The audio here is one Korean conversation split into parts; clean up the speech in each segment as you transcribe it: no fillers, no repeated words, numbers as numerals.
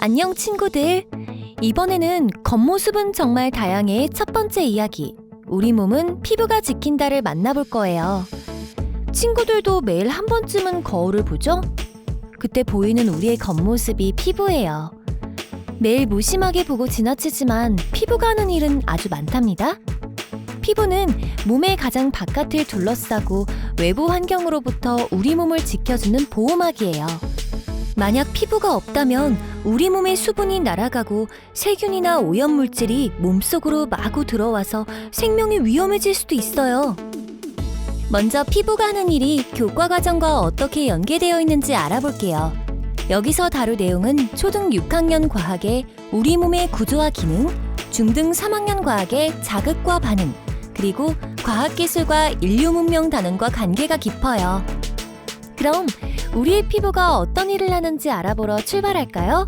안녕 친구들! 이번에는 겉모습은 정말 다양해 첫 번째 이야기, 우리 몸은 피부가 지킨다를 만나볼 거예요. 친구들도 매일 한 번쯤은 거울을 보죠? 그때 보이는 우리의 겉모습이 피부예요. 매일 무심하게 보고 지나치지만 피부가 하는 일은 아주 많답니다. 피부는 몸의 가장 바깥을 둘러싸고 외부 환경으로부터 우리 몸을 지켜주는 보호막이에요. 만약 피부가 없다면 우리 몸의 수분이 날아가고 세균이나 오염물질이 몸속으로 마구 들어와서 생명이 위험해질 수도 있어요. 먼저 피부가 하는 일이 교과과정과 어떻게 연계되어 있는지 알아볼게요. 여기서 다룰 내용은 초등 6학년 과학의 우리 몸의 구조와 기능, 중등 3학년 과학의 자극과 반응, 그리고 과학기술과 인류문명 단원과 관계가 깊어요. 그럼 우리의 피부가 어떤 일을 하는지 알아보러 출발할까요?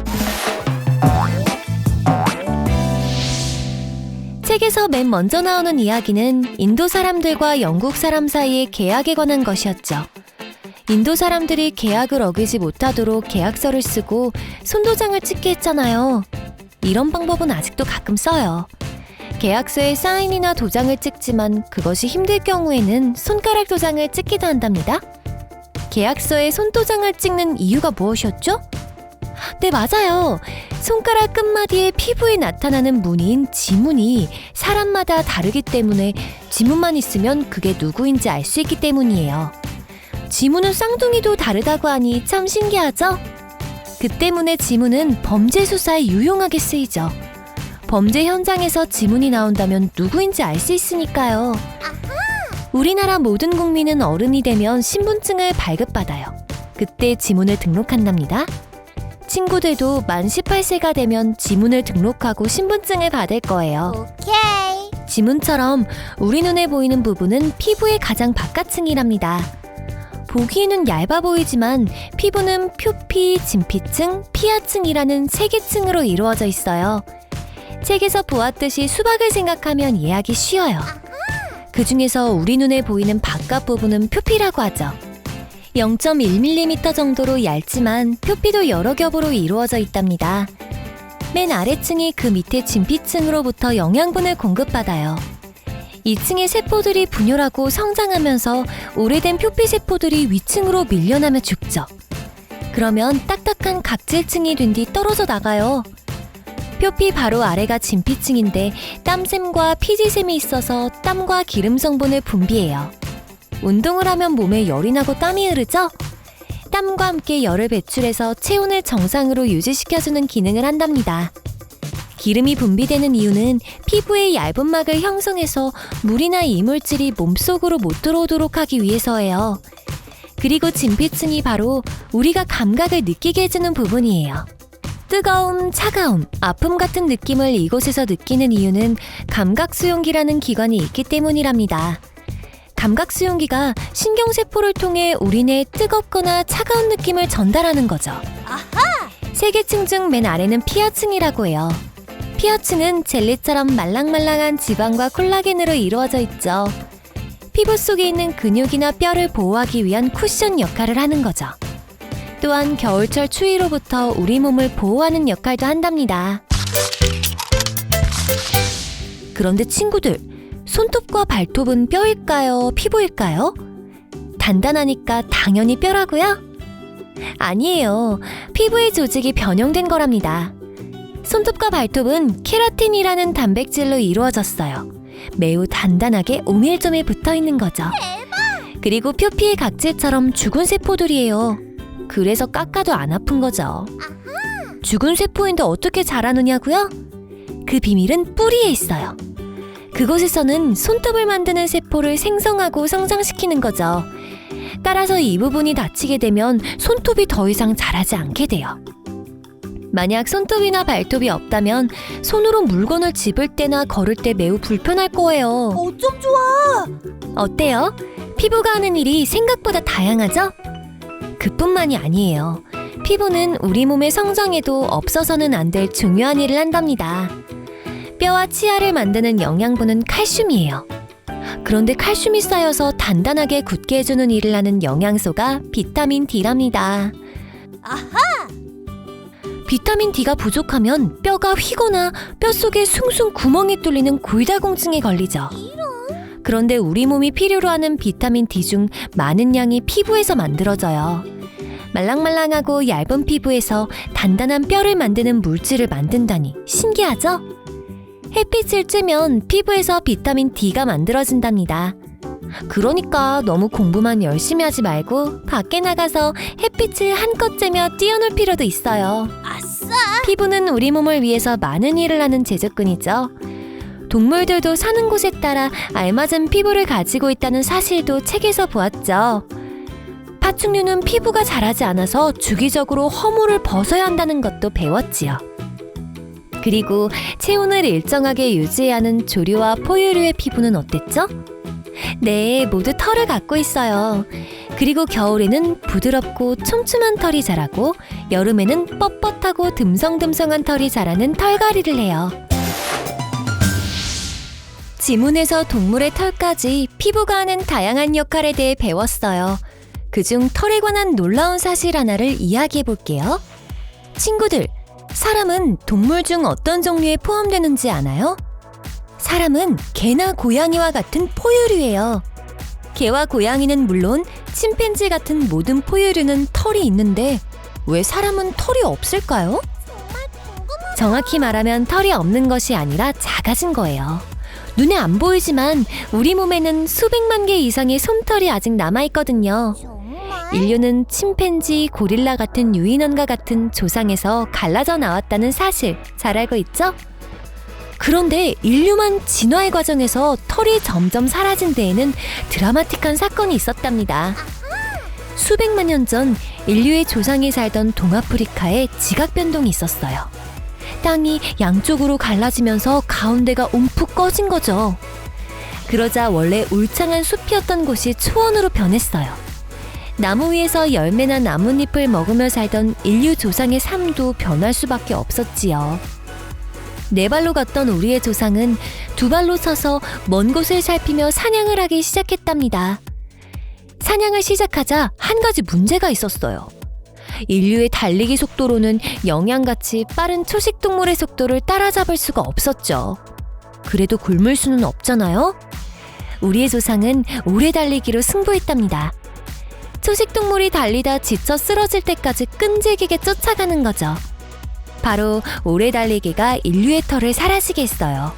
책에서 맨 먼저 나오는 이야기는 인도 사람들과 영국 사람 사이의 계약에 관한 것이었죠. 인도 사람들이 계약을 어기지 못하도록 계약서를 쓰고 손도장을 찍게 했잖아요. 이런 방법은 아직도 가끔 써요. 계약서에 사인이나 도장을 찍지만 그것이 힘들 경우에는 손가락 도장을 찍기도 한답니다. 계약서에 손도장을 찍는 이유가 무엇이었죠? 네, 맞아요. 손가락 끝마디에 피부에 나타나는 무늬인 지문이 사람마다 다르기 때문에 지문만 있으면 그게 누구인지 알 수 있기 때문이에요. 지문은 쌍둥이도 다르다고 하니 참 신기하죠? 그 때문에 지문은 범죄 수사에 유용하게 쓰이죠. 범죄 현장에서 지문이 나온다면 누구인지 알 수 있으니까요. 우리나라 모든 국민은 어른이 되면 신분증을 발급받아요. 그때 지문을 등록한답니다. 친구들도 만 18세가 되면 지문을 등록하고 신분증을 받을 거예요. 오케이. 지문처럼 우리 눈에 보이는 부분은 피부의 가장 바깥층이랍니다. 보기에는 얇아 보이지만 피부는 표피, 진피층, 피하층이라는 세 개 층으로 이루어져 있어요. 책에서 보았듯이 수박을 생각하면 이해하기 쉬워요. 그 중에서 우리 눈에 보이는 바깥 부분은 표피라고 하죠. 0.1mm 정도로 얇지만 표피도 여러 겹으로 이루어져 있답니다. 맨 아래층이 그 밑에 진피층으로부터 영양분을 공급받아요. 2층의 세포들이 분열하고 성장하면서 오래된 표피 세포들이 위층으로 밀려나며 죽죠. 그러면 딱딱한 각질층이 된 뒤 떨어져 나가요. 표피 바로 아래가 진피층인데 땀샘과 피지샘이 있어서 땀과 기름 성분을 분비해요. 운동을 하면 몸에 열이 나고 땀이 흐르죠? 땀과 함께 열을 배출해서 체온을 정상으로 유지시켜주는 기능을 한답니다. 기름이 분비되는 이유는 피부의 얇은 막을 형성해서 물이나 이물질이 몸속으로 못 들어오도록 하기 위해서예요. 그리고 진피층이 바로 우리가 감각을 느끼게 해주는 부분이에요. 뜨거움, 차가움, 아픔 같은 느낌을 이곳에서 느끼는 이유는 감각수용기라는 기관이 있기 때문이랍니다. 감각수용기가 신경세포를 통해 우리 뇌에 뜨겁거나 차가운 느낌을 전달하는 거죠. 아하! 세 개 층 중 맨 아래는 피하층이라고 해요. 피하층은 젤리처럼 말랑말랑한 지방과 콜라겐으로 이루어져 있죠. 피부 속에 있는 근육이나 뼈를 보호하기 위한 쿠션 역할을 하는 거죠. 또한 겨울철 추위로부터 우리 몸을 보호하는 역할도 한답니다. 그런데 친구들, 손톱과 발톱은 뼈일까요? 피부일까요? 단단하니까 당연히 뼈라고요? 아니에요. 피부의 조직이 변형된 거랍니다. 손톱과 발톱은 케라틴이라는 단백질로 이루어졌어요. 매우 단단하게 오밀조밀 붙어있는 거죠. 그리고 표피의 각질처럼 죽은 세포들이에요. 그래서 깎아도 안 아픈 거죠. 죽은 세포인데 어떻게 자라느냐고요? 그 비밀은 뿌리에 있어요. 그곳에서는 손톱을 만드는 세포를 생성하고 성장시키는 거죠. 따라서 이 부분이 다치게 되면 손톱이 더 이상 자라지 않게 돼요. 만약 손톱이나 발톱이 없다면 손으로 물건을 집을 때나 걸을 때 매우 불편할 거예요. 어쩜 좋아. 어때요? 피부가 하는 일이 생각보다 다양하죠? 그뿐만이 아니에요. 피부는 우리 몸의 성장에도 없어서는 안 될 중요한 일을 한답니다. 뼈와 치아를 만드는 영양분은 칼슘이에요. 그런데 칼슘이 쌓여서 단단하게 굳게 해주는 일을 하는 영양소가 비타민 D랍니다. 아하! 비타민 D가 부족하면 뼈가 휘거나 뼛속에 숭숭 구멍이 뚫리는 골다공증에 걸리죠. 그런데 우리 몸이 필요로 하는 비타민 D 중 많은 양이 피부에서 만들어져요. 말랑말랑하고 얇은 피부에서 단단한 뼈를 만드는 물질을 만든다니 신기하죠? 햇빛을 쬐면 피부에서 비타민 D가 만들어진답니다. 그러니까 너무 공부만 열심히 하지 말고 밖에 나가서 햇빛을 한껏 쬐며 뛰어놀 필요도 있어요. 아싸! 피부는 우리 몸을 위해서 많은 일을 하는 제조꾼이죠. 동물들도 사는 곳에 따라 알맞은 피부를 가지고 있다는 사실도 책에서 보았죠. 파충류는 피부가 자라지 않아서 주기적으로 허물을 벗어야 한다는 것도 배웠지요. 그리고 체온을 일정하게 유지해야 하는 조류와 포유류의 피부는 어땠죠? 네, 모두 털을 갖고 있어요. 그리고 겨울에는 부드럽고 촘촘한 털이 자라고 여름에는 뻣뻣하고 듬성듬성한 털이 자라는 털갈이를 해요. 지문에서 동물의 털까지 피부가 하는 다양한 역할에 대해 배웠어요. 그중 털에 관한 놀라운 사실 하나를 이야기해 볼게요. 친구들, 사람은 동물 중 어떤 종류에 포함되는지 아나요? 사람은 개나 고양이와 같은 포유류예요. 개와 고양이는 물론 침팬지 같은 모든 포유류는 털이 있는데 왜 사람은 털이 없을까요? 정확히 말하면 털이 없는 것이 아니라 작아진 거예요. 눈에 안 보이지만 우리 몸에는 수백만 개 이상의 솜털이 아직 남아있거든요. 정말? 인류는 침팬지, 고릴라 같은 유인원과 같은 조상에서 갈라져 나왔다는 사실 잘 알고 있죠? 그런데 인류만 진화의 과정에서 털이 점점 사라진 데에는 드라마틱한 사건이 있었답니다. 수백만 년 전 인류의 조상이 살던 동아프리카에 지각변동이 있었어요. 땅이 양쪽으로 갈라지면서 가운데가 움푹 꺼진 거죠. 그러자 원래 울창한 숲이었던 곳이 초원으로 변했어요. 나무 위에서 열매나 나뭇잎을 먹으며 살던 인류 조상의 삶도 변할 수밖에 없었지요. 네 발로 걷던 우리의 조상은 두 발로 서서 먼 곳을 살피며 사냥을 하기 시작했답니다. 사냥을 시작하자 한 가지 문제가 있었어요. 인류의 달리기 속도로는 영양같이 빠른 초식동물의 속도를 따라잡을 수가 없었죠. 그래도 굶을 수는 없잖아요. 우리의 조상은 오래 달리기로 승부했답니다. 초식동물이 달리다 지쳐 쓰러질 때까지 끈질기게 쫓아가는 거죠. 바로 오래 달리기가 인류의 털을 사라지게 했어요.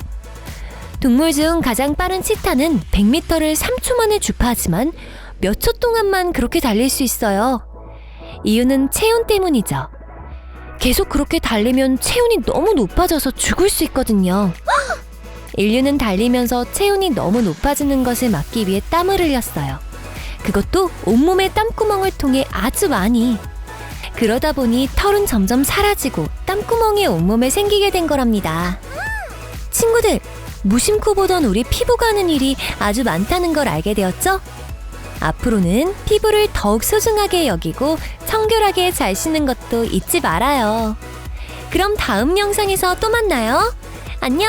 동물 중 가장 빠른 치타는 100m를 3초 만에 주파하지만 몇 초 동안만 그렇게 달릴 수 있어요. 이유는 체온 때문이죠. 계속 그렇게 달리면 체온이 너무 높아져서 죽을 수 있거든요. 인류는 달리면서 체온이 너무 높아지는 것을 막기 위해 땀을 흘렸어요. 그것도 온몸의 땀구멍을 통해 아주 많이. 그러다 보니 털은 점점 사라지고 땀구멍이 온몸에 생기게 된 거랍니다. 친구들, 무심코 보던 우리 피부가 하는 일이 아주 많다는 걸 알게 되었죠? 앞으로는 피부를 더욱 소중하게 여기고 청결하게 잘 씻는 것도 잊지 말아요. 그럼 다음 영상에서 또 만나요. 안녕!